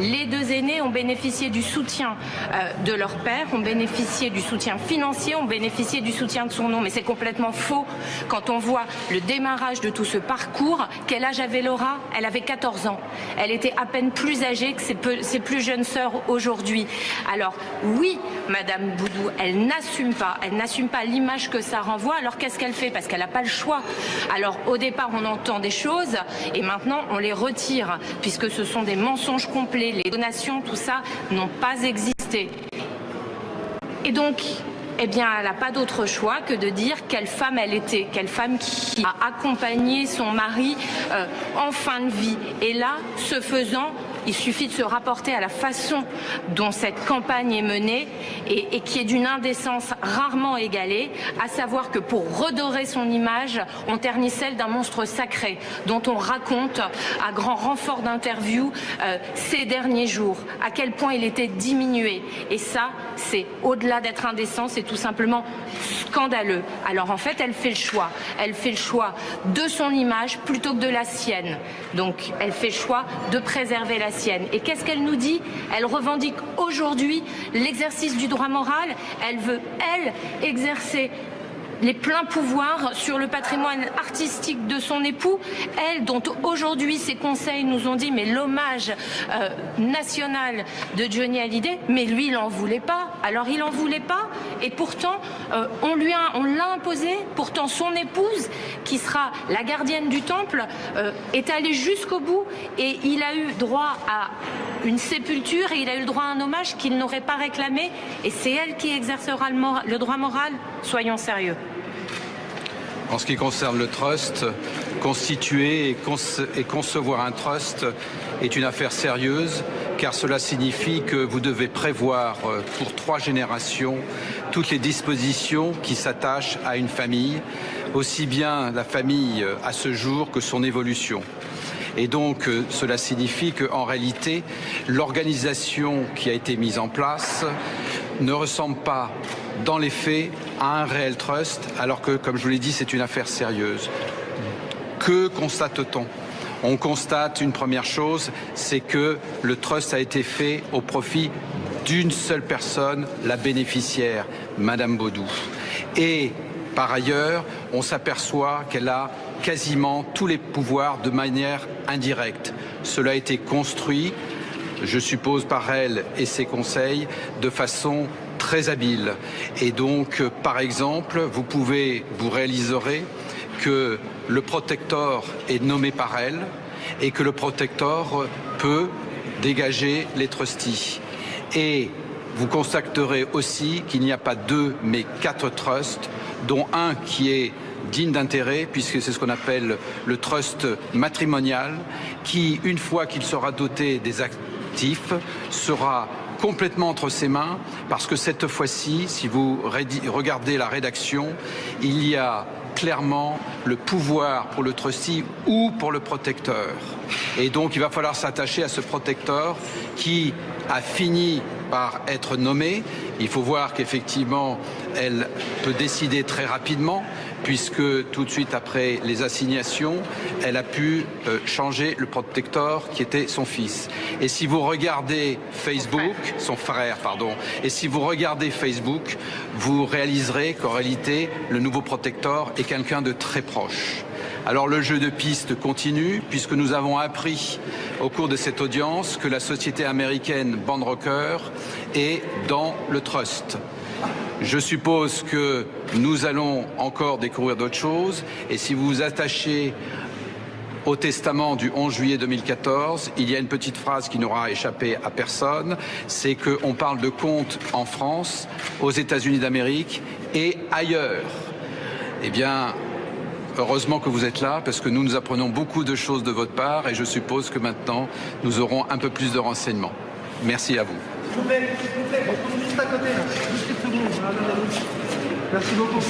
Les deux aînés ont bénéficié du soutien de leur père, ont bénéficié du soutien financier, ont bénéficié du soutien de son nom. Mais c'est complètement faux quand on voit le démarrage de tout ce parcours. Quel âge avait Laura? Elle avait 14 ans. Elle était à peine plus âgée que ses plus jeunes sœurs aujourd'hui. Alors oui, Madame Boudou, elle n'assume pas l'image que ça renvoie. Alors qu'est-ce qu'elle fait? Parce qu'elle n'a pas le choix. Alors au départ, on entend des choses et maintenant on les retire puisque ce sont des mensonges complets. Les donations, tout ça, n'ont pas existé. Et donc, eh bien, elle n'a pas d'autre choix que de dire quelle femme elle était, quelle femme qui a accompagné son mari en fin de vie. Et là, ce faisant, il suffit de se rapporter à la façon dont cette campagne est menée et qui est d'une indécence rarement égalée, à savoir que pour redorer son image, on ternit celle d'un monstre sacré dont on raconte à grand renfort d'interviews ces derniers jours, à quel point il était diminué. Et ça, c'est au-delà d'être indécent, c'est tout simplement scandaleux. Alors en fait, elle fait le choix. Elle fait le choix de son image plutôt que de la sienne. Donc elle fait le choix de préserver la sienne. Et qu'est-ce qu'elle nous dit? Elle revendique aujourd'hui l'exercice du droit moral. Elle veut, elle, exercer les pleins pouvoirs sur le patrimoine artistique de son époux, elle dont aujourd'hui ses conseils nous ont dit mais l'hommage national de Johnny Hallyday, mais lui il n'en voulait pas, alors il n'en voulait pas et pourtant on l'a imposé, pourtant son épouse qui sera la gardienne du temple est allée jusqu'au bout et il a eu droit à une sépulture et il a eu le droit à un hommage qu'il n'aurait pas réclamé et c'est elle qui exercera le droit moral, soyons sérieux. En ce qui concerne le trust, constituer et concevoir un trust est une affaire sérieuse car cela signifie que vous devez prévoir pour 3 générations toutes les dispositions qui s'attachent à une famille, aussi bien la famille à ce jour que son évolution. Et donc cela signifie qu'en réalité, l'organisation qui a été mise en place ne ressemble pas dans les faits à un réel trust, alors que, comme je vous l'ai dit, c'est une affaire sérieuse. Que constate-t-on? On constate une première chose, c'est que le trust a été fait au profit d'une seule personne, la bénéficiaire, Madame Baudou. Et par ailleurs, on s'aperçoit qu'elle a quasiment tous les pouvoirs de manière indirecte. Cela a été construit, je suppose, par elle et ses conseils, de façon très habile. Et donc, par exemple, vous réaliserez que le protecteur est nommé par elle et que le protecteur peut dégager les trustees. Et vous constaterez aussi qu'il n'y a pas 2 mais 4 trusts, dont un qui est digne d'intérêt, puisque c'est ce qu'on appelle le trust matrimonial, qui, une fois qu'il sera doté des actifs, sera complètement entre ses mains, parce que cette fois-ci, si vous regardez la rédaction, il y a clairement le pouvoir pour le trustee ou pour le protecteur. Et donc il va falloir s'attacher à ce protecteur qui a fini par être nommée. Il faut voir qu'effectivement, elle peut décider très rapidement, puisque tout de suite après les assignations, elle a pu changer le protecteur qui était son fils. Et si vous regardez Facebook, son frère, pardon, et si vous regardez Facebook, vous réaliserez qu'en réalité, le nouveau protecteur est quelqu'un de très proche. Alors le jeu de piste continue, puisque nous avons appris au cours de cette audience que la société américaine Bandrocker est dans le trust. Je suppose que nous allons encore découvrir d'autres choses, et si vous vous attachez au testament du 11 juillet 2014, il y a une petite phrase qui n'aura échappé à personne, c'est qu'on parle de comptes en France, aux États-Unis d'Amérique et ailleurs. Eh bien, heureusement que vous êtes là, parce que nous apprenons beaucoup de choses de votre part, et je suppose que maintenant, nous aurons un peu plus de renseignements. Merci à vous. S'il vous plaît, juste à côté, là. Juste quelques secondes. Merci beaucoup.